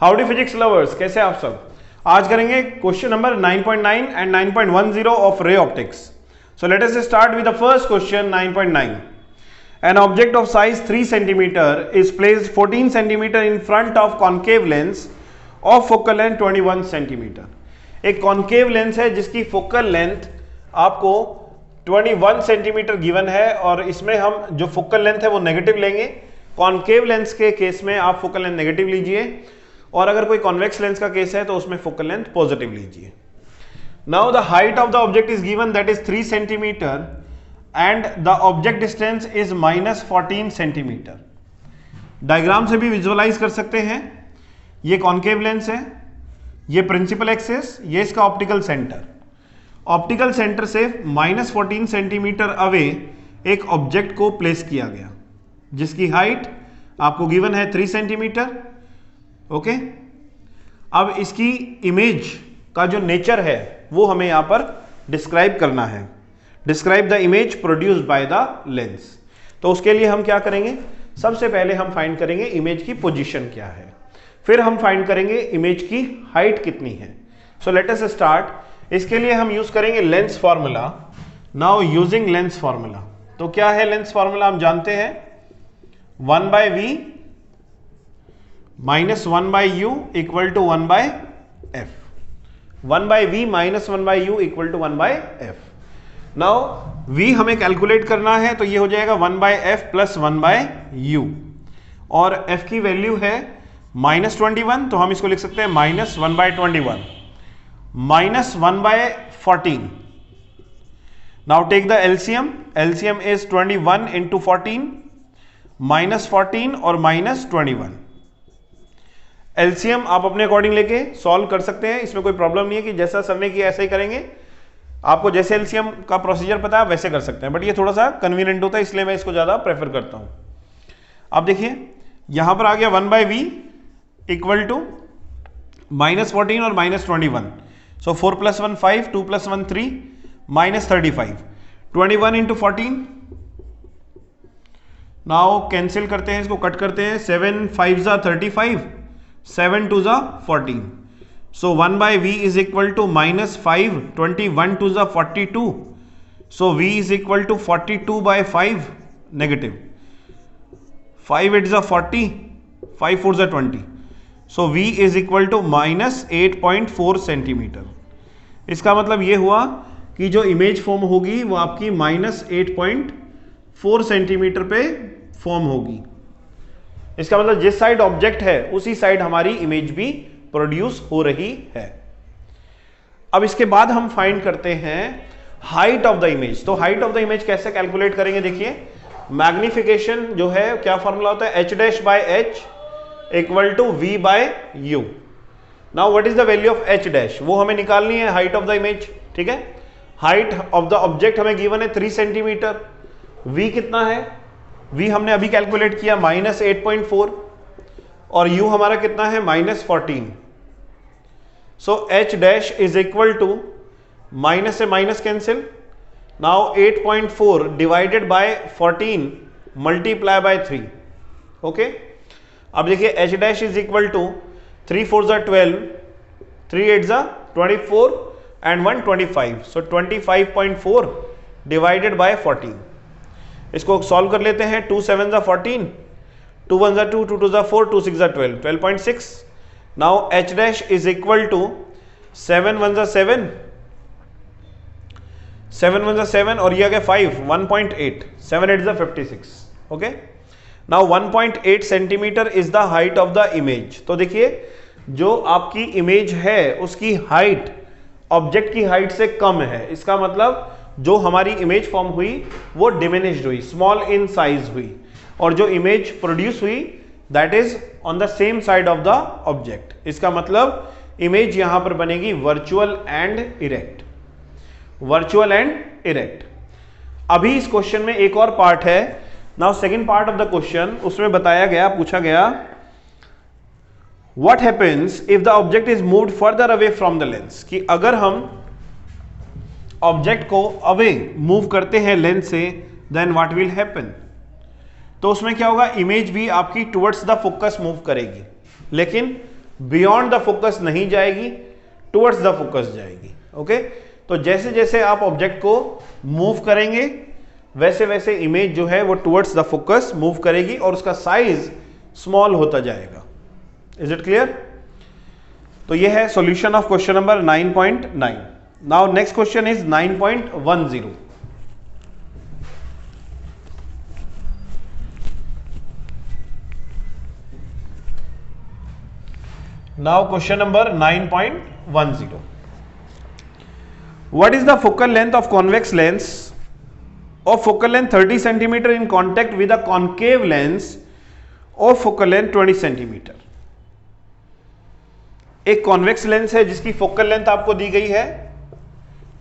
Howdy physics lovers, कैसे आप सब। आज करेंगे question number 9.9 and 9.10 of ray optics. So let us start with the first question 9.9। An object of size 3 cm is placed 14 cm in front of concave lens of focal length 21 cm। एक concave lens है जिसकी focal length आपको 21 centimetre given है और इसमें हम जो focal length है वो नेगेटिव लेंगे। कॉन्केव लेंस के केस में आप फोकल लेंथ नेगेटिव लीजिए और अगर कोई कॉन्वेक्स लेंस का केस है तो उसमें फोकल लेंथ पॉजिटिव लीजिए। Now the height of the object is given that is 3 centimetre and the object distance is -14 centimetre. Diagram से भी विजुअलाइज कर सकते हैं। ये कॉन्केव लेंस है, ये प्रिंसिपल एक्सिस, ये इसका ऑप्टिकल सेंटर। ऑप्टिकल सेंटर से -14 सेंटीमीटर अवे एक ऑब्जेक्ट को प्लेस किया गया जिसकी हाइट आपको गिवन है 3 सेंटीमीटर। ओके, अब इसकी इमेज का जो नेचर है वो हमें यहां पर डिस्क्राइब करना है। Describe the image produced by the lens. तो उसके लिए हम क्या करेंगे, सबसे पहले हम फाइंड करेंगे इमेज की पोजीशन क्या है, फिर हम फाइंड करेंगे इमेज की हाइट कितनी है। So let us start. इसके लिए हम यूज करेंगे lens formula. Now using lens formula, तो क्या है लेंस फॉर्मूला, हम जानते हैं 1/v minus 1/u equal to 1/f। 1/v minus 1/u equal to 1/f। Now v हमें कैलकुलेट करना है तो ये हो जाएगा 1/f प्लस 1/u और f की वैल्यू है -21, तो हम इसको लिख सकते हैं -1/21 minus 1/14। Now take the LCM. LCM is 21 into 14 -14 और -21। एलसीएम आप अपने अकॉर्डिंग लेके सॉल्व कर सकते हैं, इसमें कोई प्रॉब्लम नहीं है कि जैसा सर ने किया ऐसे ही करेंगे। आपको जैसे एलसीएम का प्रोसीजर पता है वैसे कर सकते हैं, बट ये थोड़ा सा कन्वीनियंट होता है इसलिए मैं इसको ज्यादा प्रेफर करता हूं। आप देखिए यहां पर आ गया 1/v इक्वल टू -14 और -21। सो 4 + 1 5, 2 + 1 3, -35। 21 इंटू 14। नाउ कैंसिल करते हैं, इसको कट करते हैं। 7 5 = 35, 7 2 = 14। So 1/v is equal to -5, 21 2 = 42. So v is equal to 42/5 negative। 5 8 = 40, 5 4 = 20। So v is equal to -8.4 centimetre. इसका मतलब ये हुआ कि जो इमेज फॉर्म होगी वो आपकी -8.4 सेंटीमीटर पे फॉर्म होगी। इसका मतलब जिस साइड ऑब्जेक्ट है उसी साइड हमारी इमेज भी प्रोड्यूस हो रही है। अब इसके बाद हम फाइंड करते हैं हाइट ऑफ द इमेज। तो हाइट ऑफ द इमेज कैसे कैलकुलेट करेंगे, देखिए मैग्निफिकेशन जो है क्या फॉर्मूला होता है, h'/h equal to v/u। Now what is the value of h', वो हमें निकालनी है हाइट ऑफ द इमेज। ठीक है, हाइट ऑफ द ऑब्जेक्ट हमें गिवन है 3 सेंटीमीटर। v कितना है, v हमने अभी कैलकुलेट किया -8.4 और u हमारा कितना है -14। So h' is equal to minus से minus cancel. Now 8.4 divided by 14 multiply by 3। Okay, अब देखिए h' is equal to 3 4 = 12, 3 8 = 24 and 1 25। So 25.4 divided by 14। इसको सॉल्व कर लेते हैं। 2 7 = 14, 2 1 = 2, 2 2 = 4, 2 6 = 12, 12.6। Now h' is equal to 7 1 = 7, 7 1 = 7 और ये आ गया 5, 1.8, 7 8 = 56। Okay, now 1.8 centimetre is the height of the image. तो देखिए जो आपकी इमेज है उसकी हाइट ऑब्जेक्ट की हाइट से कम है। इसका मतलब जो हमारी इमेज फॉर्म हुई वो डिमिनिश्ड हुई, स्मॉल इन साइज हुई, और जो इमेज प्रोड्यूस हुई that is on the same side of the object. इसका मतलब इमेज यहां पर बनेगी virtual and erect. Virtual and erect. अभी इस क्वेश्चन में एक और पार्ट है। Now second part of the question, उसमें बताया गया, पूछा गया what happens if the object is moved further away from the lens, कि अगर हम ऑब्जेक्ट को अवे मूव करते हैं लेंस से देन व्हाट विल हैपन। तो उसमें क्या होगा, इमेज भी आपकी टुवर्ड्स द फोकस मूव करेगी, लेकिन बियॉन्ड द फोकस नहीं जाएगी, टुवर्ड्स द फोकस जाएगी। ओके, तो जैसे जैसे आप ऑब्जेक्ट को मूव करेंगे वैसे वैसे इमेज जो है वो टुवर्ड्स द फोकस मूव करेगी और उसका साइज स्मॉल होता जाएगा। Is it clear? तो ये है solution of question number 9.9। Now next question is 9.10। Now question number 9.10. What is the focal length of convex lens of focal length 30 cm in contact with a concave lens of focal length 20 cm? एक convex lens है जिसकी focal length आपको दी गई है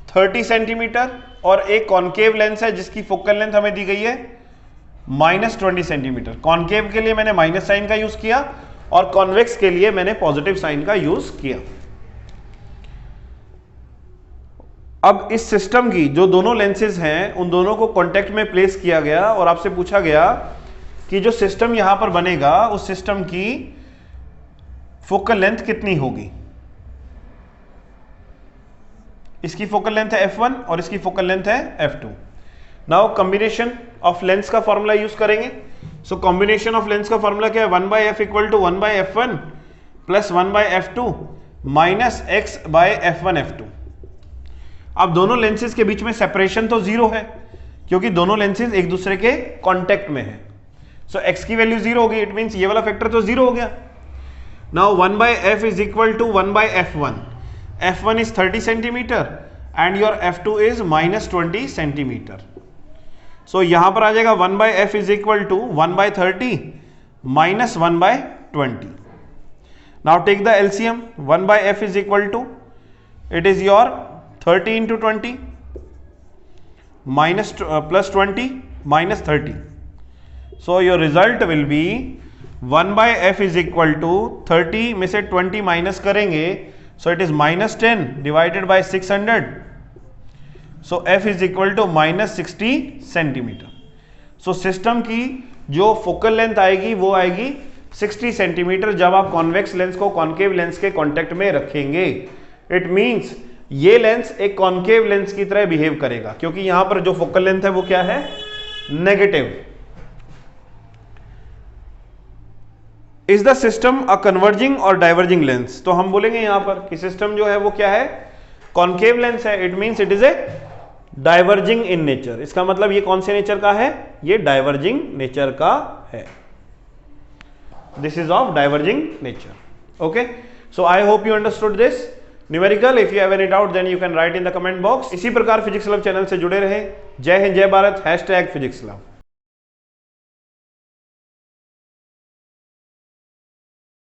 30 centimetre और एक concave lens है जिसकी फोकल लेंथ हमें दी गई है -20 सेंटीमीटर। कॉन्केव के लिए मैंने माइनस साइन का यूज किया और कॉन्वेक्स के लिए मैंने पॉजिटिव साइन का यूज किया। अब इस सिस्टम की जो दोनों लेंसेज हैं उन दोनों को कांटेक्ट में प्लेस किया गया और आपसे पूछा गया कि जो सिस्टम यहां पर बनेगा उस सिस्टम की फोकल लेंथ कितनी होगी। इसकी फोकल लेंथ है f1 और इसकी फोकल लेंथ है f2। Now combination of lens का फॉर्मूला यूज करेंगे। सो कॉम्बिनेशन ऑफ लेंस का फॉर्मूला क्या है? 1/f equal to 1/f1 plus 1/f2 minus x by f1 f2। अब दोनों लेंसेज के बीच में सेपरेशन तो जीरो है क्योंकि दोनों लेंसेज एक दूसरे के कांटेक्ट में है। सो x की वैल्यू जीरो होगी, इट मींस ये वाला फैक्टर तो जीरो हो गया। Now 1/f is equal to 1/f1। f1 is 30 centimetre and your f2 is -20 centimetre. So यहां पर आ जाएगा 1/f is equal to 1/30 minus 1/20। Now take the LCM. 1/f is equal to it is your 30 into 20 minus plus 20 minus 30। So your result will be 1/f is equal to 30 में से 20 minus करेंगे so it is -10 divided by 600। So f is equal to -60 centimetre. So system की जो focal length आएगी वो आएगी 60 centimetre जब आप कॉन्वेक्स लेंस को कॉन्केव लेंस के कांटेक्ट में रखेंगे। इट मींस ये लेंस एक कॉन्केव लेंस की तरह बिहेव करेगा क्योंकि यहां पर जो फोकल लेंथ है वो क्या है? Negative. Is the system a converging और डाइवर्जिंग लेंस? तो हम बोलेंगे यहां पर कि सिस्टम जो है वो क्या है? कॉन्केव लेंस है। It means it is a diverging in nature. इसका मतलब ये कौन से नेचर का है? ये डाइवर्जिंग नेचर का है। This is of diverging nature. Okay, so I hope you understood this numerical. If you have any doubt then you can write in the comment box. इसी प्रकार फिजिक्स लव चैनल से जुड़े रहे। जय हिंद, जय Bharat, #physics love.